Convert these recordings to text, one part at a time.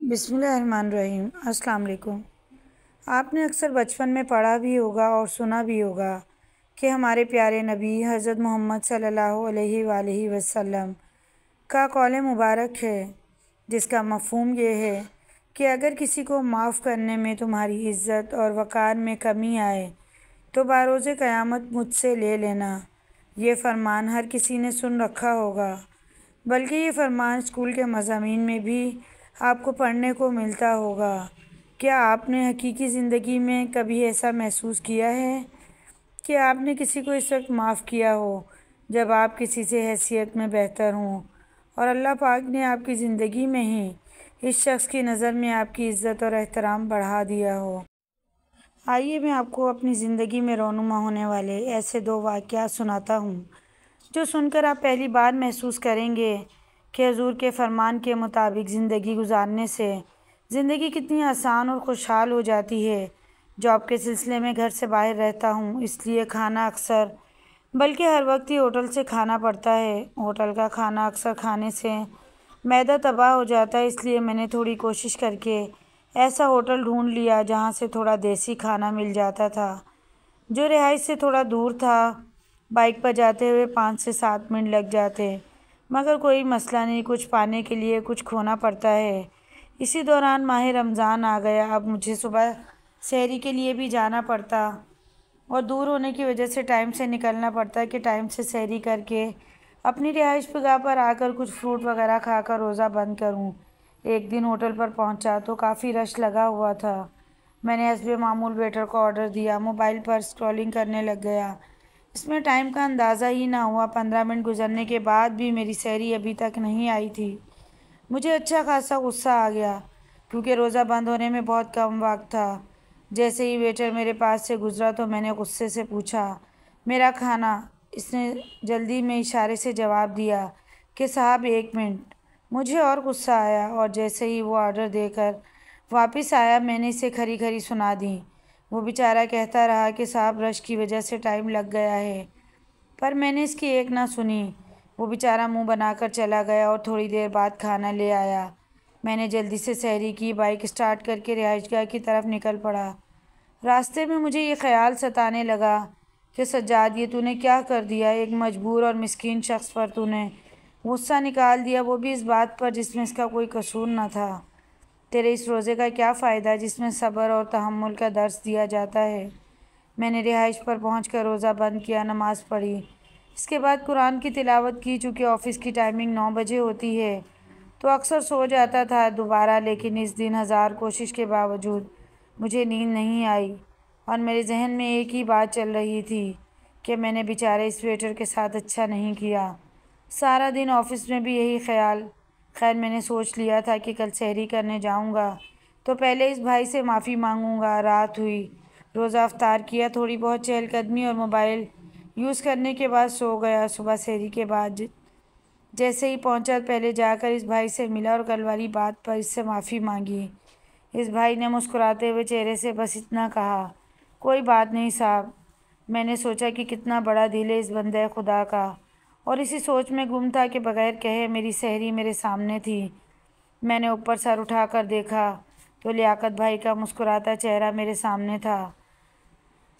بسم اللہ الرحمن الرحیم۔ السلام علیکم۔ آپ نے اکثر بچپن میں پڑھا بھی ہوگا اور سنا بھی ہوگا کہ ہمارے پیارے نبی حضرت محمد صلی اللہ علیہ وآلہ وسلم کا قول مبارک ہے، جس کا مفہوم یہ ہے کہ اگر کسی کو معاف کرنے میں تمہاری عزت اور وقار میں کمی آئے تو بروز قیامت مجھ سے لے لینا۔ یہ فرمان ہر کسی نے سن رکھا ہوگا، بلکہ یہ فرمان اسکول کے مضامین میں بھی آپ کو پڑھنے کو ملتا ہوگا۔ کیا آپ نے حقیقی زندگی میں کبھی ایسا محسوس کیا ہے کہ آپ نے کسی کو اس وقت معاف کیا ہو جب آپ کسی سے حیثیت میں بہتر ہوں اور اللہ پاک نے آپ کی زندگی میں ہی اس شخص کی نظر میں آپ کی عزت اور احترام بڑھا دیا ہو؟ آئیے میں آپ کو اپنی زندگی میں رونما ہونے والے ایسے 2 واقعات سناتا ہوں جو سن کر آپ پہلی بار محسوس کریں گے کہ حضور کے فرمان کے مطابق زندگی گزارنے سے زندگی کتنی آسان اور خوشحال ہو جاتی ہے۔ جاب کے سلسلے میں گھر سے باہر رہتا ہوں، اس لیے کھانا اکثر بلکہ ہر وقت ہی ہوٹل سے کھانا پڑتا ہے۔ ہوٹل کا کھانا اکثر کھانے سے معدہ تباہ ہو جاتا ہے، اس لیے میں نے تھوڑی کوشش کر کے ایسا ہوٹل ڈھونڈ لیا جہاں سے تھوڑا دیسی کھانا مل جاتا تھا، جو رہائش سے تھوڑا دور تھا۔ بائک پر جاتے ہوئے 5 سے 7 منٹ لگ جاتے، مگر کوئی مسئلہ نہیں، کچھ پانے کے لیے کچھ کھونا پڑتا ہے۔ اسی دوران ماہ رمضان آ گیا۔ اب مجھے صبح سحری کے لیے بھی جانا پڑتا اور دور ہونے کی وجہ سے ٹائم سے نکلنا پڑتا کہ ٹائم سے سحری کر کے اپنی رہائش گاہ پر آ کر کچھ فروٹ وغیرہ کھا کر روزہ بند کروں۔ ایک دن ہوٹل پر پہنچا تو کافی رش لگا ہوا تھا۔ میں نے حسب معمول ویٹر کو آرڈر دیا، موبائل پر اسکرولنگ کرنے لگ گیا۔ اس میں ٹائم کا اندازہ ہی نہ ہوا، 15 منٹ گزرنے کے بعد بھی میری سحری ابھی تک نہیں آئی تھی۔ مجھے اچھا خاصا غصہ آ گیا کیونکہ روزہ بند ہونے میں بہت کم وقت تھا۔ جیسے ہی ویٹر میرے پاس سے گزرا تو میں نے غصے سے پوچھا، میرا کھانا؟ اس نے جلدی میں اشارے سے جواب دیا کہ صاحب 1 منٹ۔ مجھے اور غصہ آیا اور جیسے ہی وہ آرڈر دے کر واپس آیا میں نے اسے کھری کھری سنا دی۔ وہ بیچارہ کہتا رہا کہ صاحب رش کی وجہ سے ٹائم لگ گیا ہے، پر میں نے اس کی ایک نہ سنی۔ وہ بیچارہ منہ بنا کر چلا گیا اور تھوڑی دیر بعد کھانا لے آیا۔ میں نے جلدی سے سحری کی، بائک اسٹارٹ کر کے رہائش گاہ کی طرف نکل پڑا۔ راستے میں مجھے یہ خیال ستانے لگا کہ سجاد، یہ تو نے کیا کر دیا؟ ایک مجبور اور مسکین شخص پر تو نے غصہ نکال دیا، وہ بھی اس بات پر جس میں اس کا کوئی قصور نہ تھا۔ تیرے اس روزے کا کیا فائدہ جس میں صبر اور تحمل کا درس دیا جاتا ہے؟ میں نے رہائش پر پہنچ کر روزہ بند کیا، نماز پڑھی، اس کے بعد قرآن کی تلاوت کی۔ چونکہ آفس کی ٹائمنگ 9 بجے ہوتی ہے تو اکثر سو جاتا تھا دوبارہ، لیکن اس دن 1000 کوشش کے باوجود مجھے نیند نہیں آئی اور میرے ذہن میں ایک ہی بات چل رہی تھی کہ میں نے بیچارے اس ویٹر کے ساتھ اچھا نہیں کیا۔ سارا دن آفس میں بھی یہی خیال۔ خیر میں نے سوچ لیا تھا کہ کل سحری کرنے جاؤں گا تو پہلے اس بھائی سے معافی مانگوں گا۔ رات ہوئی، روزہ افطار کیا، تھوڑی بہت چہل قدمی اور موبائل یوز کرنے کے بعد سو گیا۔ صبح سحری کے بعد جیسے ہی پہنچا پہلے جا کر اس بھائی سے ملا اور کل والی بات پر اس سے معافی مانگی۔ اس بھائی نے مسکراتے ہوئے چہرے سے بس اتنا کہا، کوئی بات نہیں صاحب۔ میں نے سوچا کہ کتنا بڑا دل ہے اس بندہ خدا کا، اور اسی سوچ میں گم تھا کہ بغیر کہے میری سحری میرے سامنے تھی۔ میں نے اوپر سر اٹھا کر دیکھا تو لیاقت بھائی کا مسکراتا چہرہ میرے سامنے تھا۔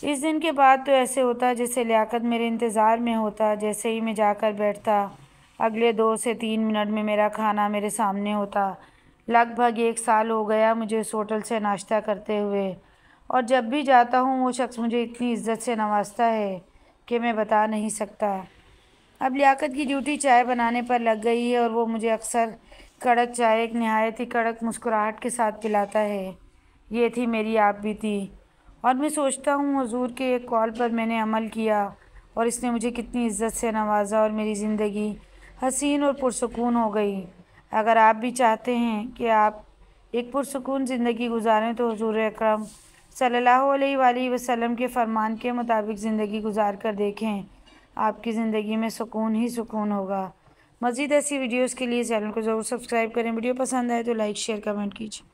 اس دن کے بعد تو ایسے ہوتا جیسے لیاقت میرے انتظار میں ہوتا۔ جیسے ہی میں جا کر بیٹھتا، اگلے 2 سے 3 منٹ میں میرا کھانا میرے سامنے ہوتا۔ لگ بھگ 1 سال ہو گیا مجھے اس ہوٹل سے ناشتہ کرتے ہوئے، اور جب بھی جاتا ہوں وہ شخص مجھے اتنی عزت سے نوازتا ہے کہ میں بتا نہیں سکتا۔ اب لیاقت کی ڈیوٹی چائے بنانے پر لگ گئی ہے اور وہ مجھے اکثر کڑک چائے ایک نہایت ہی کڑک مسکراہٹ کے ساتھ پلاتا ہے۔ یہ تھی میری آپ بیتی، اور میں سوچتا ہوں حضور کے ایک قول پر میں نے عمل کیا اور اس نے مجھے کتنی عزت سے نوازا اور میری زندگی حسین اور پرسکون ہو گئی۔ اگر آپ بھی چاہتے ہیں کہ آپ ایک پرسکون زندگی گزاریں تو حضور اکرم صلی اللہ علیہ وآلہ وسلم کے فرمان کے مطابق زندگی گزار کر دیکھیں، آپ کی زندگی میں سکون ہی سکون ہوگا۔ مزید ایسی ویڈیوز کے لیے چینل کو ضرور سبسکرائب کریں۔ ویڈیو پسند آئے تو لائک، شیئر، کمنٹ کیجیے۔